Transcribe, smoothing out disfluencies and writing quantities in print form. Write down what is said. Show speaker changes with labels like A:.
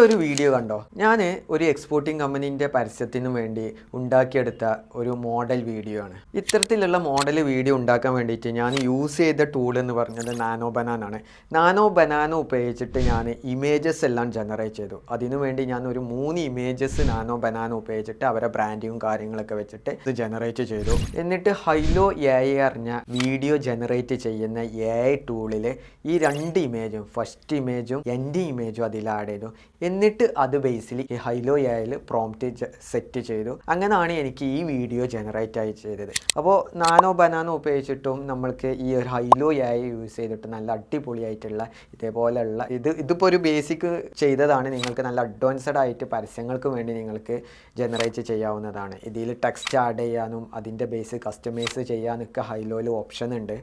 A: ഒരു വീഡിയോ കണ്ടോ? ഞാൻ ഒരു എക്സ്പോർട്ടിംഗ് കമ്പനീൻ്റെ പരസ്യത്തിനു വേണ്ടി ഉണ്ടാക്കിയെടുത്ത ഒരു മോഡൽ വീഡിയോ ആണ്. ഇത്തരത്തിലുള്ള മോഡൽ വീഡിയോ ഉണ്ടാക്കാൻ വേണ്ടിയിട്ട് ഞാൻ യൂസ് ചെയ്ത ടൂൾ എന്ന് പറഞ്ഞത് നാനോ ബനാനാണ്. നാനോ ബനാന ഉപയോഗിച്ചിട്ട് ഞാൻ ഇമേജസ് എല്ലാം ജനറേറ്റ് ചെയ്തു. അതിനു വേണ്ടി ഞാൻ ഒരു 3 ഇമേജസ് നാനോ ബനാന ഉപയോഗിച്ചിട്ട് അവരെ ബ്രാൻഡിങ്ങും കാര്യങ്ങളൊക്കെ വെച്ചിട്ട് ഇത് ജനറേറ്റ് ചെയ്തു. എന്നിട്ട് ഹൈലോ AI അറിഞ്ഞ വീഡിയോ ജനറേറ്റ് ചെയ്യുന്ന AI ടൂളിൽ ഈ 2 ഇമേജും ഫസ്റ്റ് ഇമേജും എൻ്റെ ഇമേജും അതിൽ ആഡ് ചെയ്തു. എന്നിട്ട് അത് ബേസിൽ ഈ ഹൈലോ AIയിൽ പ്രോംപ്റ്റ് സെറ്റ് ചെയ്തു. അങ്ങനെയാണ് എനിക്ക് ഈ വീഡിയോ ജനറേറ്റ് ആയി ചെയ്തത്. അപ്പോൾ നാനോ ബനാന ഉപയോഗിച്ചിട്ടും നമ്മൾക്ക് ഈ ഒരു ഹൈലോ AI യൂസ് ചെയ്തിട്ട് നല്ല അടിപൊളിയായിട്ടുള്ള ഇതേപോലെയുള്ള ഇതിപ്പോൾ ഒരു ബേസിക് ചെയ്തതാണ്. നിങ്ങൾക്ക് നല്ല അഡ്വാൻസ്ഡ് ആയിട്ട് പരസ്യങ്ങൾക്ക് വേണ്ടി നിങ്ങൾക്ക് ജനറേറ്റ് ചെയ്യാവുന്നതാണ്. ഇതിൽ ടെക്സ്റ്റ് ആഡ് ചെയ്യാനും അതിൻ്റെ ബേസ് കസ്റ്റമൈസ് ചെയ്യാനൊക്കെ ഹൈലോയിൽ ഓപ്ഷൻ ഉണ്ട്.